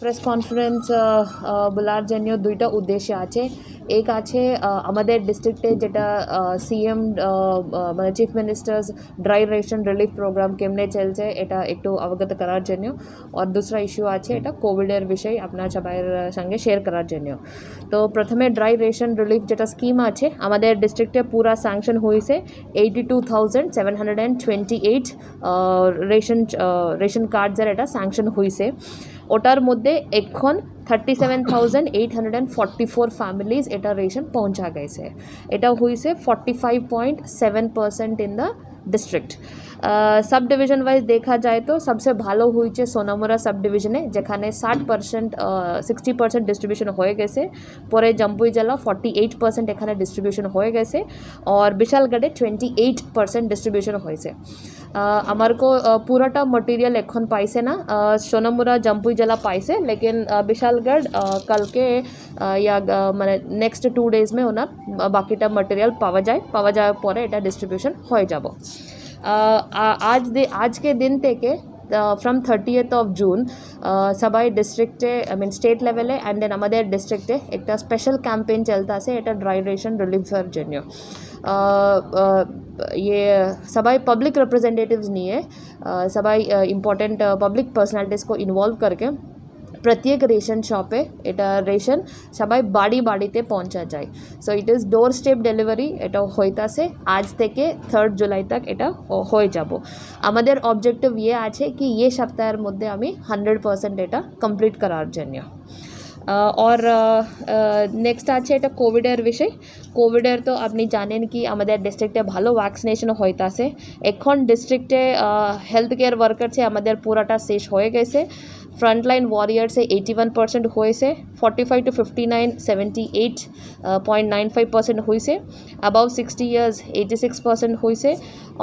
Press conference বলার জন্য দুইটা উদ্দেশ্য আছে। এক আছে আমাদের ডিস্ট্রিক্টে যেটা সিএম মানে chief minister's dry ration relief programme কেমনে চলছে এটা একটু অবগত করার জন্য, আর दूसरा ইস্যু আছে এটা কোভিডের বিষয় আপনার সবার সঙ্গে শেয়ার করার জন্য। তো প্রথমে ড্রাই রেশন রিলিফ যেটা স্কিম আছে আমাদের ডিস্ট্রিক্টে পুরা স্যাংশন হয়েছে 82,728 রেশন কার্ডসের এটা স্যাংশন হয়েছে। ওটার মধ্যে এখন 37,844 ফ্যামিলিজ এটা রেশন পৌঁছা গেছে। এটা হয়েছে 45.7% in the district. Sub division wise देखा जाए तो सबसे ভালো হয়েছে সোনামুরা সাব ডিভিশনে, যেখানে 60% ডিস্ট্রিবিউশন হয়ে গেছে। পরে জম্পুই জেলা 48% এখানে ডিস্ট্রিবিউশন হয়ে গেছে, আর বিশালগড়ে 28% ডিস্ট্রিবিউশন হয়েছে। আমার কো পুরাটা মটেরিয়াল এখন পাইছে না, সোনামুরা জম্পুই জেলা পাইছে, লেকিন বিশালগড় কালকে या মানে নেক্সট 2 days में ওনার বাকিটা মটেরিয়াল পাওয়া যাওয়ার পরে এটা ডিস্ট্রিবিউশন হয়ে যাব। आज के दिन থেকে फ्रॉम 30th of June সবাই ডিস্ট্রিক্টে স্টেট লেভেলে অ্যান্ড দেন আমাদের ডিস্ট্রিক্টে একটা স্পেশাল ক্যাম্পেইন চলতেছে এটা ড্রাই রেশন রিলিফের জন্য। ये सबाई पब्लिक रिप्रेजेंटेटिव्स नहीं है, सबाई इम्पोर्टेंट पब्लिक पर्सनालिटीज़ को इन्वॉल्व करके प्रत्येक रेशन शॉपे এটা রেশন সবাই বাড়ি বাড়িতে পৌঁছা যায়। So it is door step delivery, এটা হইতাছে আজ থেকে 3rd জুলাই तक এটা হয়ে যাব। আমাদের অবজেক্টিভ ইয়ে আছে কি ये সপ্তাহের মধ্যে আমি 100% এটা কমপ্লিট করার জন্য। और नेक्स्ट আছে এটা কোভিডের বিষয়। কোভিডের তো আপনি জানেন কি আমাদের ডিস্ট্রিক্টে ভালো ভ্যাকসিনেশন হইতাছে। এখন ডিস্ট্রিক্টে হেলথ কেয়ার ওয়ার্কারসে আমাদের পুরাটা শেষ হয়ে গেছে। फ्रंटलाइन वॉरियर से 81% हुए से 45 to 59 78.95% हुई से अबव 60 ईयर्स 86% हुई से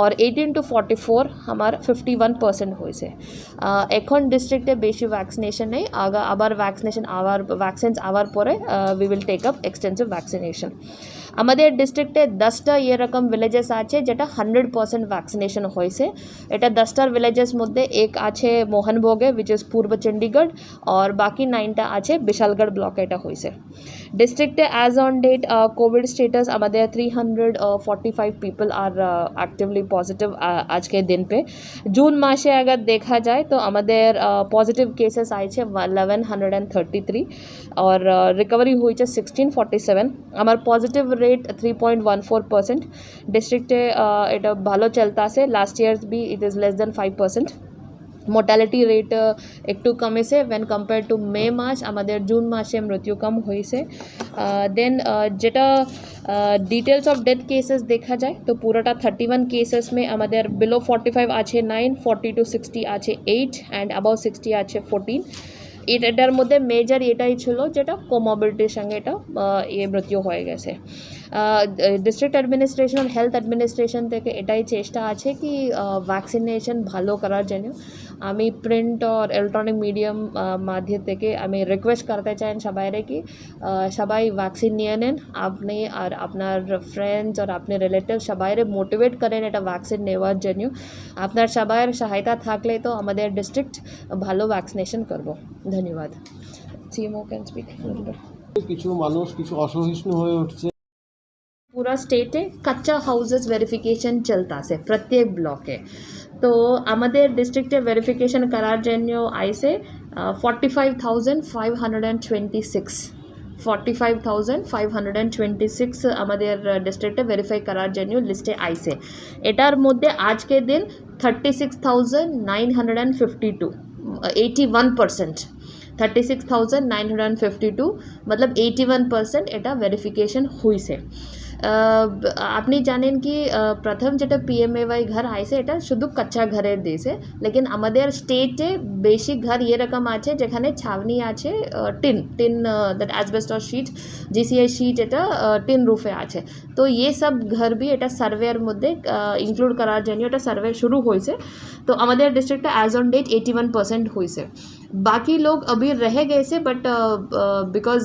और 18 to 44 हमार 51% हुई से। এখন ডিস্ট্রিক্টে বেশি ভ্যাকসিনেশন নেই, আবার ভ্যাকসিনস আবার পরে we will take up extensive vaccination. আমাদের ডিস্ট্রিক্টে 10টা এরকম ভিলেজেস আছে যেটা 100% ভ্যাকসিনেশন হয়েছে। এটা 10টার ভিলেজেস মধ্যে এক আছে মোহনভোগে উইচ ইজ পূর্ব চণ্ডীগড়, और बाकी 9টা আছে বিশালগড় ব্লকে এটা হয়েছে। ডিস্ট্রিক্টে as on date covid status আমাদের 345 पीपल आर एक्टिवली पॉजिटिव आज के दिन पे। जून मासे अगर देखा जाए तो আমাদের पॉजिटिव केसेस आए 1133 और रिकवरी हुई 1647। আমার पॉजिटिव रेट 3.14%। डिस्ट्रिक्टे এটা ভালো চলতাছে, লাস্ট ইয়ার भी it is less than 5%। Mortality rate একটু কমেছে व्हेन कम्पेयर टू मे मास, আমাদের জুন মাসে মৃত্যু কম হয়েছে। দেন যেটা डिटेल्स ऑफ डेथ केसेस देखा जाए तो पूराटा 31 केसेस में আমাদের बिलो 45 আছে 9, 40 to 60 আছে 8 एंड अबव 60 আছে 14। এটার মধ্যে মেজর এটাই ছিল যেটা কোমরবিডিটির সঙ্গে এটা মৃত্যু হয়ে গেছে। ডিস্ট্রিক্ট অ্যাডমিনিস্ট্রেশন আর হেলথ অ্যাডমিনিস্ট্রেশন থেকে এটাই চেষ্টা আছে কি ভ্যাকসিনেশন ভালো করার জন্য। আমি প্রিন্ট আর ইলেকট্রনিক মিডিয়াম মাধ্যম থেকে আমি রিকোয়েস্ট করতে চাই সবাইরে কি সবাই ভ্যাকসিন নিয়ে নেন। আপনি আর আপনার ফ্রেন্ডস আর আপনার রিলেটিভ সবাইরে মোটিভেট করেন এটা ভ্যাকসিন নেওয়ার জন্য। আপনার সবাইয়ের সহায়তা থাকলে তো আমাদের ডিস্ট্রিক্ট ভালো ভ্যাকসিনেশন করব। ধন্যবাদ। CMO can speak. কিছু মানুষ কিছু অসহিষ্ণু হয়ে উঠছে। पूरा स्टेटे कच्चा हाउसेस वेरिफिकेशन चलता से प्रत्येक ब्लॉके। तो আমাদের ডিস্ট্রিক্টে ভেরিফিকেশন করার জন্য আইসে 45,526 আমাদের ডিস্ট্রিক্টে ভেরিফাই করার জন্য লিস্টে আইসে। এটার মধ্যে আজকে দিন 36,952 81%। 36,952 मतलब 81% এটা ভেরিফিকেশন হয়েছে। আপনি জানেন কি প্রথম যেটা PMAY ঘর আইছে এটা শুধু কাঁচা ঘরের দিয়েছে, লেকিন আমাদের স্টেটে বেশি ঘর এরকম আছে যেখানে ছাউনি আছে tin that asbestos sheet GCI sheet এটা টিন রুফে আছে। তো ये सब घर भी এটা সার্ভের মধ্যে ইনক্লুড করার জন্য এটা সার্ভে শুরু হয়েছে। তো আমাদের ডিস্ট্রিক্টে অ্যাজ অন ডেট 81% হয়েছে। বাকি লোক अभी रह गए से বাট বিকজ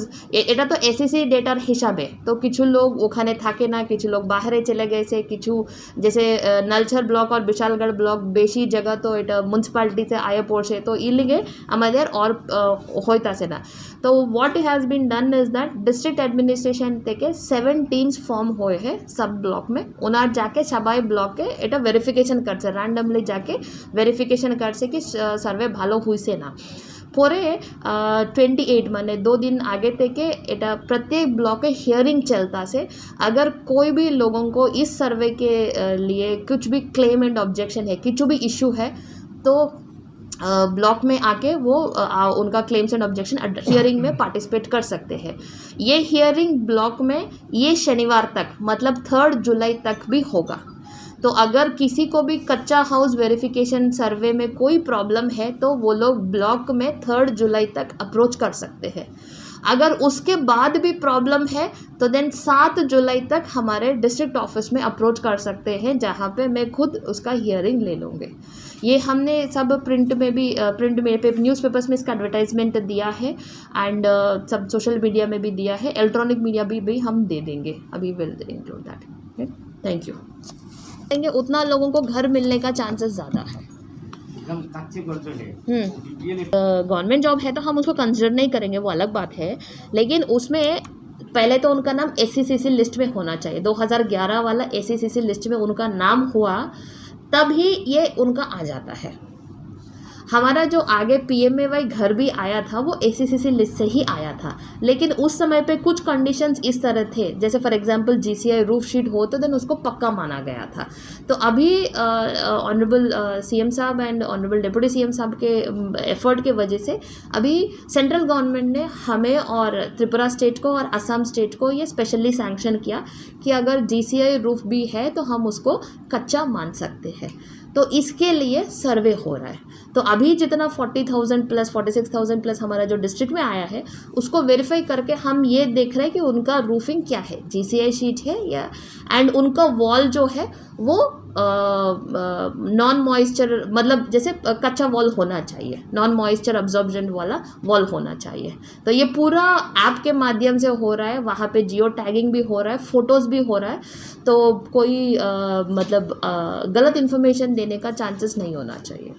এটা তো এসএসসি ডেটার হিসাবে তো কিছু লোক ওখানে থাকে না কিছু লোক বাইরে চলে গেছে কিছু जैसे नलछर ब्लॉक और विशालगढ़ ब्लॉक বেশি জায়গা তো এটা মিউনিসিপ্যালিটিতে আয়া পড়ছে তো ই লিগে আমাদের और হইতাছে না তো what has been done is that district administration থেকে 7 टीम्स फॉर्म हुए हैं सब ब्लॉक में ওনার যাকে সবাই ব্লকে এটা ভেরিফিকেশন করছে র্যান্ডমলি যাকে ভেরিফিকেশন করছে कि সার্ভে ভালো হইছে না পরে 28 মানে 2 दिन आगे থেকে এটা प्रत्येक ब्लॉक के हियरिंग चलता से अगर कोई भी लोगों को इस सर्वे के लिए कुछ भी क्लेम एंड ऑब्जेक्शन है कुछ भी इशू है तो ब्लॉक में आके वो उनका क्लेम्स एंड ऑब्जेक्शन हियरिंग में पार्टिसिपेट कर सकते हैं ये हियरिंग ब्लॉक में ये शनिवार तक मतलब 3 जुलाई तक भी होगा तो अगर किसी को भी कच्चा हाउस वेरिफिकेशन सर्वे में कोई प्रॉब्लम है तो वो लोग ब्लॉक में 3 जुलाई तक अप्रोच कर सकते हैं अगर उसके बाद भी प्रॉब्लम है तो देन 7 जुलाई तक हमारे डिस्ट्रिक्ट ऑफिस में अप्रोच कर सकते हैं जहाँ पे मैं खुद उसका हियरिंग ले लूँगी ये हमने सब प्रिंट में न्यूज़पेपर्स में इसका एडवर्टाइजमेंट दिया है एंड सब सोशल मीडिया में भी दिया है इलेक्ट्रॉनिक मीडिया भी हम दे देंगे अभी will include that thank you उतना लोगों को घर मिलने का चांसेस ज़्यादा है गवर्नमेंट जॉब है तो हम उसको कंसिडर नहीं करेंगे वो अलग बात है लेकिन उसमें पहले तो उनका नाम SCCC लिस्ट में होना चाहिए 2011 वाला SCCC लिस्ट में उनका नाम हुआ तभी ये उनका आ जाता है हमारा जो आगे PMAY घर भी आया था वो SCCC लिस्ट से ही आया था लेकिन उस समय पे कुछ कंडीशंस इस तरह थे जैसे for example GCI roof sheet हो तो देन उसको पक्का माना गया था तो अभी ऑनरेबल CM साहब एंड ऑनरेबल डिप्टी CM साहब के एफर्ट के वजह से अभी सेंट्रल गवर्नमेंट ने हमें और त्रिपुरा स्टेट को और असम स्टेट को ये स्पेशली सैंक्शन किया कि अगर GCI रूफ भी है तो हम उसको कच्चा मान सकते हैं तो इसके लिए सर्वे हो रहा है तो अभी जितना 40,000 प्लस 46,000 प्लस हमारा जो डिस्ट्रिक्ट में आया है उसको वेरीफाई करके हम ये देख रहे हैं कि उनका रूफिंग क्या है GCI शीट है या एंड उनका वॉल जो है वो नॉन मॉइस्चर मतलब जैसे कच्चा वॉल होना चाहिए नॉन मॉइस्चर अब्जॉर्बेंट वाला वॉल होना चाहिए तो ये पूरा ऐप के माध्यम से हो रहा है वहाँ पे जियो टैगिंग भी हो रहा है फ़ोटोज़ भी हो रहा है तो कोई मतलब गलत इन्फॉर्मेशन देने का चांसेस नहीं होना चाहिए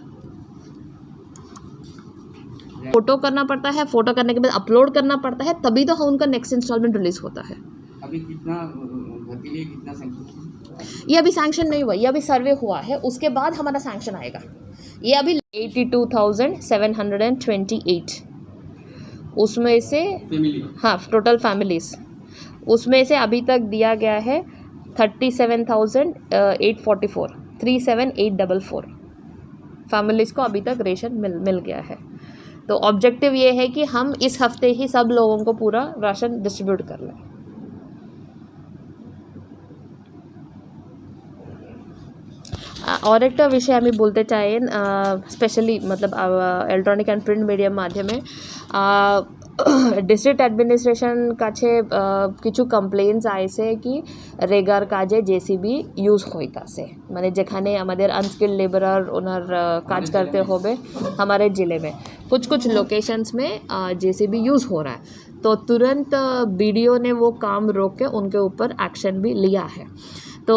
फ़ोटो करना पड़ता है फ़ोटो करने के बाद अपलोड करना पड़ता है तभी तो उनका नेक्स्ट इंस्टॉलमेंट रिलीज़ होता है अभी कितना सैंक्शन ये अभी सैंक्शन नहीं हुआ ये अभी सर्वे हुआ है उसके बाद हमारा सैंक्शन आएगा ये अभी 82,728 उसमें से हाँ टोटल फैमिलीज़ उसमें से अभी तक दिया गया है 37,844 37844 फैमिलीज़ को अभी तक रेशन मिल गया है तो ऑब्जेक्टिव ये है कि हम इस हफ्ते ही सब लोगों को पूरा राशन डिस्ट्रीब्यूट कर लें और एक विषय আমি বলতে চাই স্পেশালি मतलब ইলেকট্রনিক অ্যান্ড প্রিন্ট মিডিয়া মাধ্যমে ডিস্ট্রিক্ট অ্যাডমিনিস্ট্রেশন কাছে কিছু কমপ্লেন্টস আইছে কি রেগার কাজে জেসিবি ইউজ হইতাছে মানে যেখানে আমাদের আনস্কিল্ড लेबरर ওনার কাজ करते হবে हमारे ज़िले में कुछ लोकेशंस में जेसीबी यूज़ हो रहा है तो तुरंत BDO ने वो काम रोक के उनके ऊपर एक्शन भी लिया है तो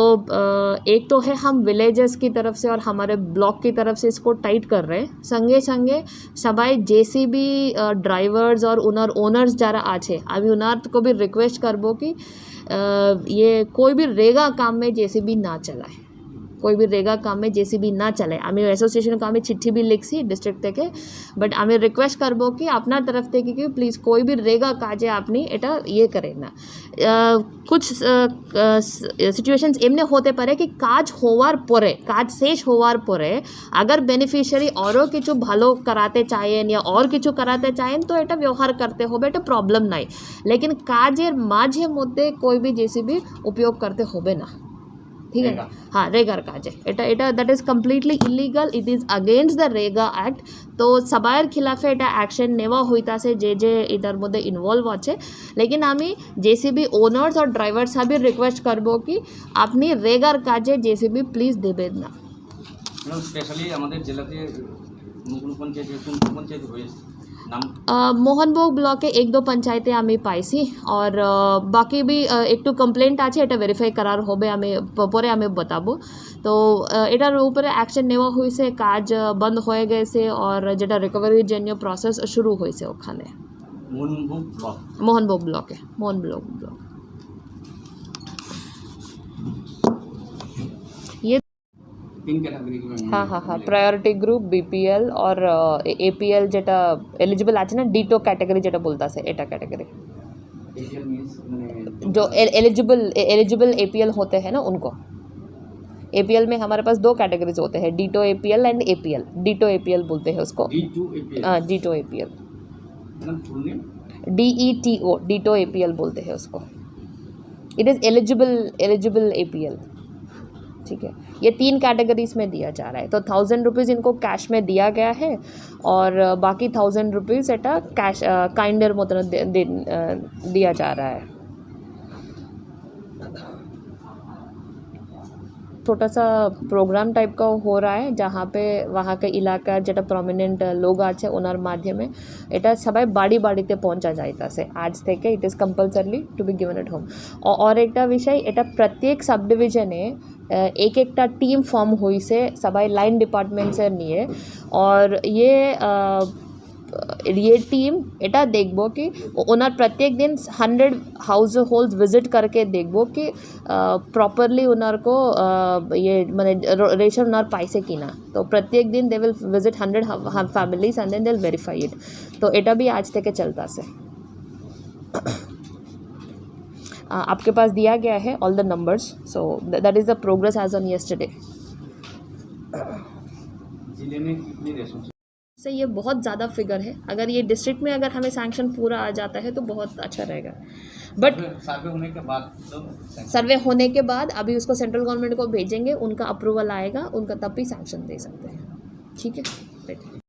एक तो है हम विलेजर्स की तरफ से और हमारे ब्लॉक की तरफ से इसको टाइट कर रहे हैं संगे संगे सबाई जेसीबी ड्राइवर्स और उनर ओनर्स जरा आछे अभी उनार को भी रिक्वेस्ट करबो कि ये कोई भी रेगा काम में जेसीबी ना चलाए कोई भी रेगा काम में जेसीबी ना चलाए आमी एसोसिएशन को आमी चिट्ठी भी लिखছি डिस्ट्रिक्ट থেকে बट आमी रिक्वेस्ट करबो कि अपना तरफ থেকে कि प्लीज़ कोई भी रेगा काजे अपनी এটা ये करे ना कुछ सिचुएशंस एमने होते पारे कि काज होवार परे काज शेष होवार परे अगर बेनिफिशियरी औरो किछु भालो कराते चाहें या और किछु कराते चाहें तो এটা व्यवहार करते होबे এটা प्रॉब्लम নাই लेकिन काजेर माझे मध्य कोई भी जेसीबी उपयोग करते होबे ना ठीक है हाँ रेगार काजे এটা that is completely illegal it is against the Rega act तो सबाइर खिलाफे এটা एक्शन नेवा হইতাছে যে এটার মধ্যে ইনভলভ আছে लेकिन आमी जेसीबी ओनर्स और ड्राइवर्स भी रिक्वेस्ट करबो कि अपनी रेगार काजे जेसीबी प्लीज देबेन ना স্পেশালি আমাদের জেলাতে কোনগুলো পঞ্চায়েতে কোন পঞ্চায়েতে হয়েছে নাম মোহনভোগ ব্লকে 1-2 पंचायतें আমি পাইছি আর বাকি भी একটু কমপ্লেন্ট আছে এটা ভেরিফাই করার হবে আমি পরে আমি বতাবো তো এটার উপরে অ্যাকশন নেওয়া হয়েছে কাজ বন্ধ হয়ে গেছে আর যেটা রিকভারির জন্য প্রসেস শুরু হয়েছে ওখানে মোহনভোগ ব্লক মোহনভোগ ব্লকে মোহনভোগ ব্লক ये তিন ক্যাটাগরি हाँ हाँ हाँ प्रायोरिटी ग्रुप बीपीएल और एपीएल যেটা এলিজিবল আছে না ডিটো ক্যাটাগরি যেটা বলতাছে এটা ক্যাটাগরি এশিয়ান মিস মানে जो एलिजिबल एपीएल होते हैं ना उनको एपीएल में हमारे पास 2 कैटेगरीज होते हैं ditto APL and APL ditto APL बोलते हैं उसको D2 APL हाँ डीटो एपीएल नाम full name DETO ditto APL बोलते हैं उसको इट इज़ एलिजिबल एपीएल ठीक है ये 3 कैटेगरीज में दिया जा रहा है तो 1000 रुपीज़ इनको कैश में दिया गया है और बाकी 1000 रुपीज़ एटा कैश काइंडर मतलब दिया जा रहा है छोटा सा प्रोग्राम टाइप का हो रहा है जहाँ पे वहाँ के इलाका যেটা প্রমিনেন্ট লোক আছে ওনার মাধ্যমে এটা সবাই বাড়ি বাড়িতে পৌঁছা যাইতাছে আজ থেকে it is compulsory to be given at home और একটা বিষয় এটা প্রত্যেক সাব ডিভিশনে एक একটা টিম ফর্ম হইছে সবাই লাইন ডিপার্টমেন্টসের নিয়ে और ये टीम এটা দেখবো কি ওনার প্রত্যেক দিন 100 हाउस होल्ड विजिट करके देखबो कि प्रॉपरली ওনার को ये মানে রেশন ওনার পাইছে কিনা তো প্রত্যেক दिन they will visit 100 families and then they will verify it तो এটা भी आज থেকে चलताছে आपके पास दिया गया है all the numbers so that is the progress as on yesterday जिले में कितनी रेशन से ये बहुत ज़्यादा फिगर है अगर ये डिस्ट्रिक्ट में अगर हमें सैंक्शन पूरा आ जाता है तो बहुत अच्छा रहेगा बट सर्वे होने के बाद तो सर्वे होने के बाद अभी उसको सेंट्रल गवर्नमेंट को भेजेंगे उनका अप्रूवल आएगा उनका तब भी सैंक्शन दे सकते हैं ठीक है